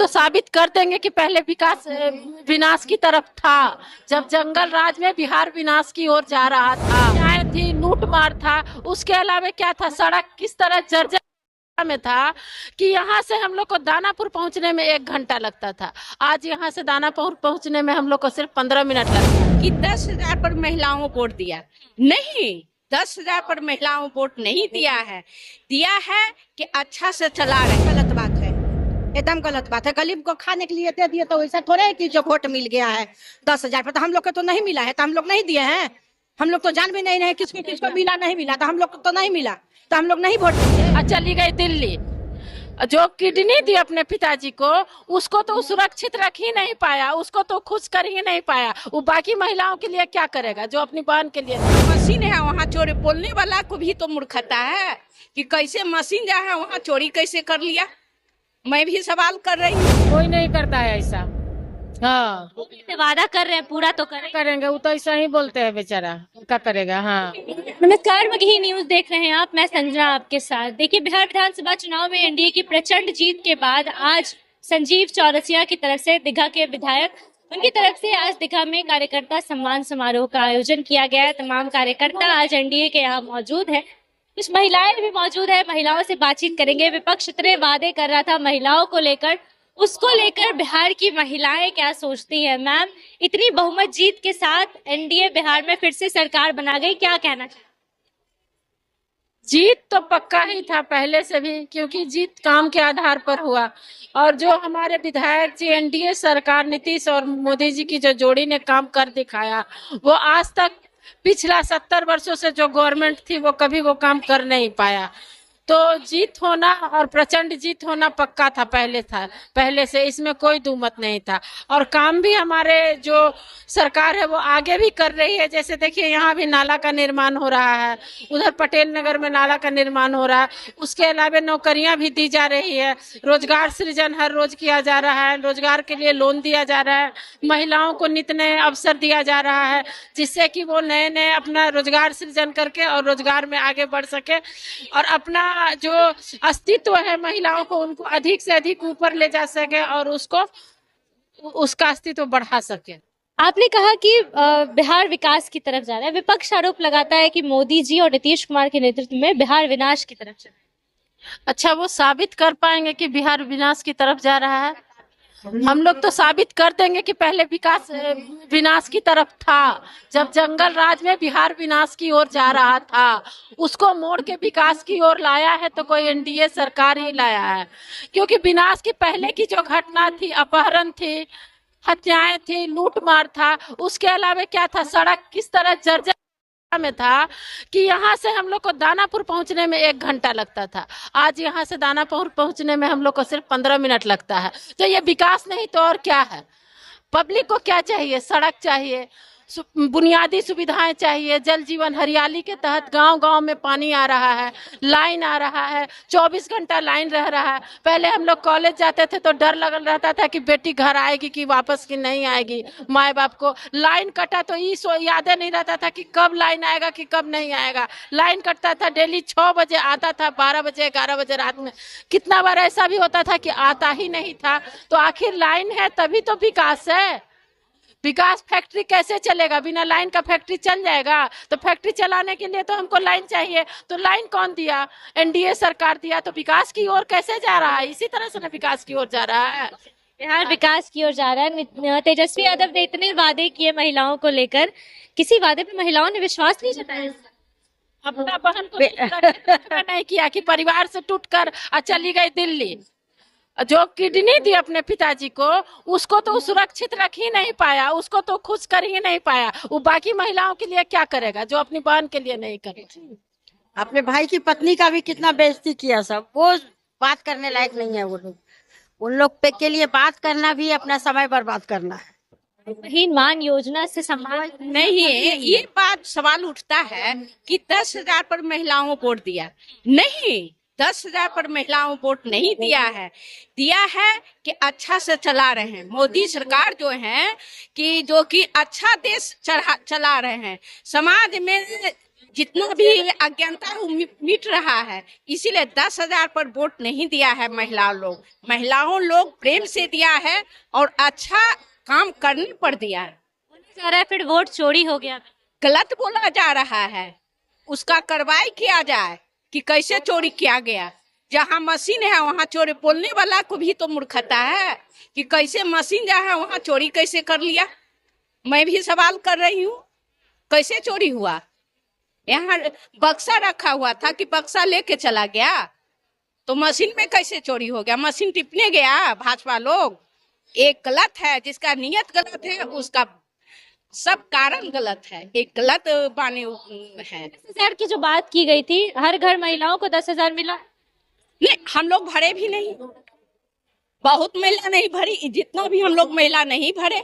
तो साबित कर देंगे कि पहले विकास विनाश की तरफ था। जब जंगल राज में बिहार विनाश की ओर जा रहा था, न्याय थी, लूट मार था, उसके अलावा क्या था, सड़क किस तरह जर्जर में था कि यहाँ से हम लोग को दानापुर पहुँचने में 1 घंटा लगता था। आज यहाँ से दानापुर पहुँचने में हम लोग को सिर्फ 15 मिनट लगता है। कि 10,000 पर महिलाओं को वोट दिया नहीं, 10,000 पर महिलाओं को वोट नहीं दिया है कि अच्छा से चला रहे। गलत बात है, एकदम गलत बात है। गरीब को खाने के लिए दे दिए तो ऐसा थोड़ा है कि जो वोट मिल गया है 10,000 पर। तो हम लोग को तो नहीं मिला है, तो हम लोग नहीं दिए हैं। हम लोग तो जान भी नहीं रहे किसको मिला नहीं मिला, तो हम लोग को तो नहीं मिला, तो हम लोग नहीं वोट दिए। चली गई दिल्ली, जो किडनी दी अपने पिताजी को, उसको तो सुरक्षित रख ही नहीं पाया, उसको तो खुश कर ही नहीं पाया। वो बाकी महिलाओं के लिए क्या करेगा जो अपनी बहन के लिए। मशीन है वहाँ चोरी, बोलने वाला को भी तो मूर्खता है कि कैसे मशीन जो है वहाँ चोरी कैसे कर लिया। मैं भी सवाल कर रही हूँ। कोई नहीं करता है ऐसा। हाँ, वादा कर रहे हैं, पूरा तो करें। करेंगे, वो तो ऐसा ही बोलते हैं बेचारा, क्या करेगा। हाँ, नमस्कार, मगही न्यूज देख रहे हैं आप, मैं संजना आपके साथ। देखिए, बिहार विधानसभा चुनाव में एनडीए की प्रचंड जीत के बाद आज संजीव चौरसिया की तरफ से, दीघा के विधायक, उनकी तरफ से आज दीघा में कार्यकर्ता सम्मान समारोह का आयोजन किया गया है। तमाम कार्यकर्ता आज एनडीए के यहाँ मौजूद है, कुछ महिलाएं भी मौजूद है, महिलाओं से बातचीत करेंगे। विपक्ष इतने वादे कर रहा था महिलाओं को लेकर, उसको लेकर बिहार की महिलाएं क्या सोचती है। मैम, इतनी बहुमत जीत के साथ एनडीए बिहार में फिर से सरकार बना गई, क्या कहना चाहिए? जीत तो पक्का ही था पहले से भी, क्योंकि जीत काम के आधार पर हुआ। और जो हमारे विधायक जी, एनडीए सरकार, नीतीश और मोदी जी की जो जोड़ी ने काम कर दिखाया, वो आज तक पिछला 70 वर्षों से जो गवर्नमेंट थी वो कभी वो काम कर नहीं पाया। तो जीत होना और प्रचंड जीत होना पक्का था, पहले से, इसमें कोई दुमत नहीं था। और काम भी हमारे जो सरकार है वो आगे भी कर रही है। जैसे देखिए, यहाँ भी नाला का निर्माण हो रहा है, उधर पटेल नगर में नाला का निर्माण हो रहा है। उसके अलावा नौकरियां भी दी जा रही है, रोजगार सृजन हर रोज किया जा रहा है, रोजगार के लिए लोन दिया जा रहा है, महिलाओं को नित नए अवसर दिया जा रहा है, जिससे कि वो नए नए अपना रोजगार सृजन करके और रोजगार में आगे बढ़ सके और अपना जो अस्तित्व है महिलाओं को, उनको अधिक से अधिक ऊपर ले जा सके और उसका अस्तित्व बढ़ा सके। आपने कहा कि बिहार विकास की तरफ जा रहा है, विपक्ष आरोप लगाता है कि मोदी जी और नीतीश कुमार के नेतृत्व में बिहार विनाश की तरफ चल रहा है। अच्छा, वो साबित कर पाएंगे कि बिहार विनाश की तरफ जा रहा है? हम लोग तो साबित कर देंगे कि पहले विकास विनाश की तरफ था। जब जंगल राज में बिहार विनाश की ओर जा रहा था, उसको मोड़ के विकास की ओर लाया है तो कोई एनडीए सरकार ही लाया है। क्योंकि विनाश की पहले की जो घटना थी, अपहरण थी, हत्याएं थी, लूट मार था, उसके अलावा क्या था, सड़क किस तरह जर्जर में था कि यहाँ से हम लोग को दानापुर पहुंचने में 1 घंटा लगता था। आज यहाँ से दानापुर पहुंचने में हम लोग को सिर्फ 15 मिनट लगता है। तो ये विकास नहीं तो और क्या है? पब्लिक को क्या चाहिए? सड़क चाहिए, बुनियादी सुविधाएं चाहिए, जल जीवन हरियाली के तहत गांव-गांव में पानी आ रहा है, लाइन आ रहा है, 24 घंटा लाइन रह रहा है। पहले हम लोग कॉलेज जाते थे तो डर लगल रहता था कि बेटी घर आएगी कि वापस की नहीं आएगी। माए बाप को लाइन कटा तो ये याद नहीं रहता था कि कब लाइन आएगा कि कब नहीं आएगा। लाइन कटता था, डेली 6 बजे आता था, 12 बजे 11 बजे रात में। कितना बार ऐसा भी होता था कि आता ही नहीं था। तो आखिर लाइन है तभी तो विकास है। विकास फैक्ट्री कैसे चलेगा? बिना लाइन का फैक्ट्री चल जाएगा? तो फैक्ट्री चलाने के लिए तो हमको लाइन चाहिए। तो लाइन कौन दिया? एनडीए सरकार दिया। तो विकास की ओर कैसे जा रहा है? इसी तरह से ना विकास की ओर जा रहा है। बिहार विकास की ओर जा रहा है। तेजस्वी यादव ने इतने वादे किए महिलाओं को लेकर, किसी वादे पे महिलाओं ने विश्वास नहीं जताया? अपना बहन को नहीं किया कि परिवार से टूटकर चली गई दिल्ली। जो किडनी दी अपने पिताजी को, उसको तो सुरक्षित रख ही नहीं पाया, उसको तो खुश कर ही नहीं पाया। वो बाकी महिलाओं के लिए क्या करेगा जो अपनी बहन के लिए नहीं करे? अपने भाई की पत्नी का भी कितना बेइज्जती किया सब। वो बात करने लायक नहीं है वो लोग। उन लोग पे के लिए बात करना भी अपना समय बर्बाद करना है। बहिन मान योजना से सम्मान नहीं है, ये बात सवाल उठता है कि 10,000 पर महिलाओं को वोट दिया नहीं, 10,000 पर महिलाओं को वोट नहीं दिया है कि अच्छा से चला रहे हैं। मोदी सरकार जो है कि जो कि अच्छा देश चला रहे हैं। समाज में जितना भी अज्ञानता है वो मिट रहा है। इसीलिए 10,000 पर वोट नहीं दिया है महिलाओं लोग प्रेम से दिया है और अच्छा काम करने पर दिया है। जा रहा है फिर वोट चोरी हो गया। गलत बोला जा रहा है, उसका कार्रवाई किया जाए कि कैसे चोरी किया गया। जहाँ मशीन है वहाँ चोरी, बोलने वाला को भी तो मूर्खता है कि कैसे मशीन जहाँ है वहाँ चोरी कैसे कर लिया। मैं भी सवाल कर रही हूँ, कैसे चोरी हुआ। यहाँ बक्सा रखा हुआ था कि बक्सा लेके चला गया, तो मशीन में कैसे चोरी हो गया। मशीन टिपने गया भाजपा लोग। एक गलत है, जिसका नियत गलत है उसका सब कारण गलत है, एक गलत बाने है। 10,000 की जो बात की गई थी, हर घर महिलाओं को 10,000 मिला? नहीं, हम लोग भरे भी नहीं, बहुत महिला नहीं भरी। जितना भी हम लोग महिला नहीं भरे,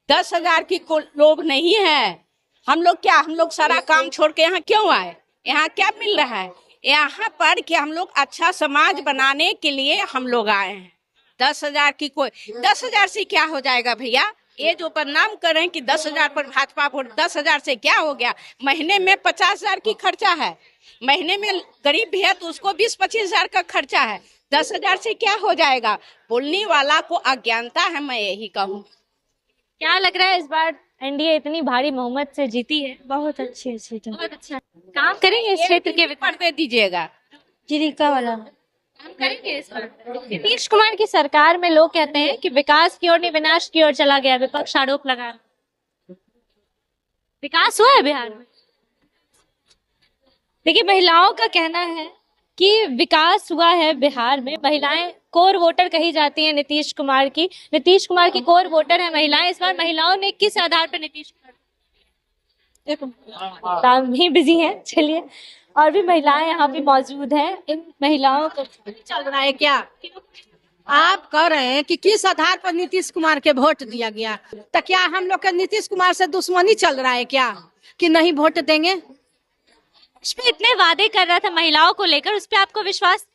10,000 की लोग नहीं है। हम लोग सारा काम छोड़ के यहाँ क्यों आए। यहाँ क्या मिल रहा है यहाँ पर कि हम लोग अच्छा समाज बनाने के लिए हम लोग आए हैं। 10,000 की 10,000 से क्या हो जाएगा भैया। ये जो बदनाम कर रहे हैं कि 10,000 पर भाजपा वोट, 10,000 से क्या हो गया। महीने में 50,000 की खर्चा है, महीने में गरीब भी है तो उसको 20-25,000 का खर्चा है। 10,000 से क्या हो जाएगा। बोलने वाला को अज्ञानता है, मैं यही कहूँ। क्या लग रहा है इस बार एनडीए इतनी भारी बहुमत से जीती है? बहुत अच्छे से बहुत अच्छा काम करेंगे इस क्षेत्र के विकास। दे दीजिएगा जीविका वाला काम करेंगे इस बार। नीतीश कुमार की सरकार में लोग कहते हैं कि विकास की ओर नहीं विनाश की ओर चला गया। विपक्ष आरोप लगा रहा है। विकास हुआ है बिहार में? देखिए, महिलाओं का कहना है कि विकास हुआ है बिहार में। महिलाएं कोर वोटर कही जाती हैं नीतीश कुमार की कोर वोटर है महिलाएं। इस बार महिलाओं ने किस आधार पर नीतीश कुमार ही बिजी है। चलिए, और भी महिलाएं यहाँ पे मौजूद हैं। इन महिलाओं को चल रहा है क्या। आप कह रहे हैं कि किस आधार पर नीतीश कुमार के वोट दिया गया, तो क्या हम लोग का नीतीश कुमार से दुश्मनी चल रहा है क्या कि नहीं वोट देंगे। उस पे इतने वादे कर रहा था महिलाओं को लेकर, उस पे आपको विश्वास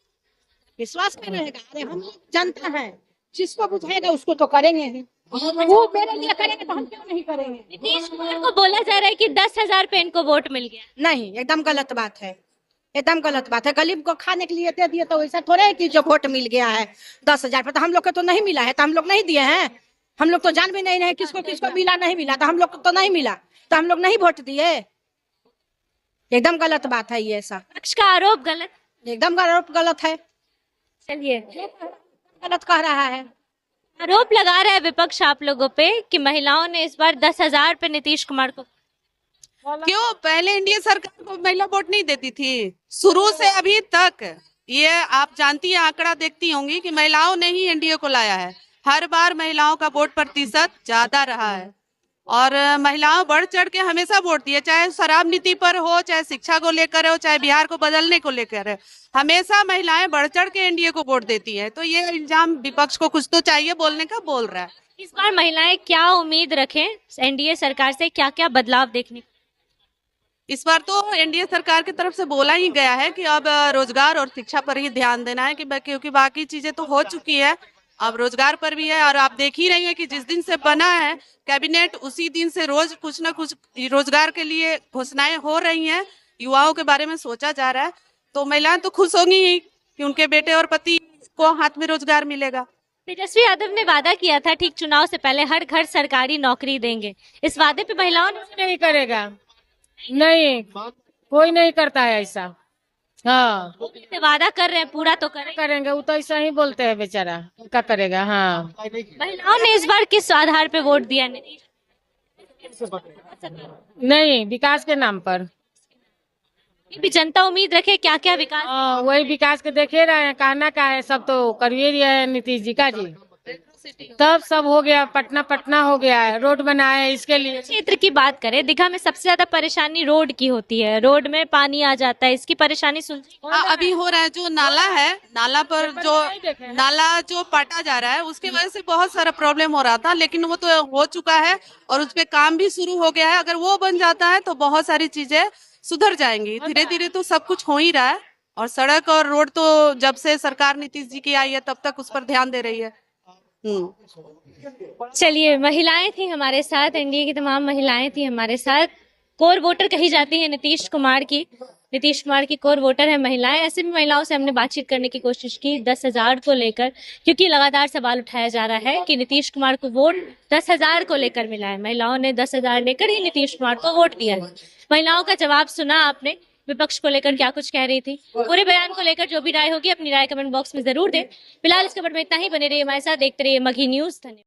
क्या रहेगा। अरे हम जनता है, जिसको बुझाएगा उसको तो करेंगे ही। वो मेरे लिए करेंगे तो हम क्यों नहीं करेंगे। नीतीश कुमार को बोला जा रहा है कि 10,000 पे इनको वोट मिल गया। नहीं, एकदम गलत बात है, एकदम गलत बात है। गरीब को खाने के लिए दे दिए तो ऐसा थोड़ा है कि जो वोट मिल गया है 10,000 पर। तो हम लोग को तो नहीं मिला है, तो हम लोग नहीं दिए हैं। हम लोग तो जान भी नहीं रहे किसको किसको मिला नहीं मिला, तो हम लोग को तो नहीं मिला, तो हम लोग नहीं वोट दिए। एकदम गलत बात है ये सब। विपक्ष का आरोप गलत, एकदम आरोप गलत है। चलिए, गलत कह रहा है। आरोप लगा रहा है विपक्ष आप लोगों पे कि महिलाओं ने इस बार 10,000 पे नीतीश कुमार को। क्यों पहले एनडीए सरकार को महिला वोट नहीं देती थी? शुरू से अभी तक ये आप जानती है, आंकड़ा देखती होंगी कि महिलाओं ने ही एनडीए को लाया है। हर बार महिलाओं का वोट प्रतिशत ज्यादा रहा है और महिलाओं बढ़ चढ़ के हमेशा वोट दिए, चाहे शराब नीति पर हो, चाहे शिक्षा को लेकर हो, चाहे बिहार को बदलने को लेकर है। हमेशा महिलाएं बढ़ चढ़ के एनडीए को वोट देती है। तो ये इल्जाम विपक्ष को कुछ तो चाहिए बोलने का, बोल रहा है। इस बार महिलाएं क्या उम्मीद रखें एनडीए सरकार से, क्या क्या बदलाव देखने? इस बार तो एनडीए सरकार की तरफ से बोला ही गया है कि अब रोजगार और शिक्षा पर ही ध्यान देना है, क्योंकि बाकी चीजें तो हो चुकी है, अब रोजगार पर भी है। और आप देख ही रही हैं कि जिस दिन से बना है कैबिनेट, उसी दिन से रोज कुछ ना कुछ रोजगार के लिए घोषणाएं हो रही हैं, युवाओं के बारे में सोचा जा रहा है। तो महिलाएं तो खुश होंगी ही कि उनके बेटे और पति को हाथ में रोजगार मिलेगा। तेजस्वी यादव ने वादा किया था ठीक चुनाव से पहले हर घर सरकारी नौकरी देंगे। इस वादे पे महिलाओं ने नहीं करेगा, नहीं कोई नहीं करता है ऐसा। हाँ, वादा कर रहे हैं, पूरा तो करेंगे। वो तो ऐसा ही बोलते हैं बेचारा, क्या करेगा। हाँ, महिलाओं ने इस बार किस आधार पे वोट दिया? नहीं, विकास के नाम पर। भी जनता उम्मीद रखे क्या क्या विकास? वही विकास के देखे रहे हैं, कहना का है, सब तो करिए रहे हैं नीतीश जी का जी। तब सब हो गया, पटना हो गया है, रोड बनाए हैं इसके लिए। क्षेत्र की बात करें, दीघा में सबसे ज्यादा परेशानी रोड की होती है, रोड में पानी आ जाता है, इसकी परेशानी सुलझी? अभी हो रहा है, जो नाला है, नाला पर जो पाटा जा रहा है, उसकी वजह से बहुत सारा प्रॉब्लम हो रहा था, लेकिन वो तो हो चुका है और उस पे काम भी शुरू हो गया है। अगर वो बन जाता है तो बहुत सारी चीजें सुधर जाएंगी। धीरे धीरे तो सब कुछ हो ही रहा है और सड़क और रोड तो जब से सरकार नीतीश जी की आई है तब तक उस पर ध्यान दे रही है। चलिए, महिलाएं थी हमारे साथ, एनडीए की तमाम महिलाएं थी हमारे साथ। कोर वोटर कही जाती है नीतीश कुमार की कोर वोटर है महिलाएं। ऐसे भी महिलाओं से हमने बातचीत करने की कोशिश की 10,000 को लेकर, क्योंकि लगातार सवाल उठाया जा रहा है कि नीतीश कुमार को वोट 10,000 को लेकर मिला है। महिलाओं ने 10,000 लेकर ही नीतीश कुमार को वोट दिया है। महिलाओं का जवाब सुना आपने, विपक्ष को लेकर क्या कुछ कह रही थी। पूरे बयान को लेकर जो भी राय होगी अपनी राय कमेंट बॉक्स में जरूर दें। फिलहाल इस खबर में इतना ही। बने रहिए हमारे साथ, देखते रहिए मगही न्यूज। धन्यवाद।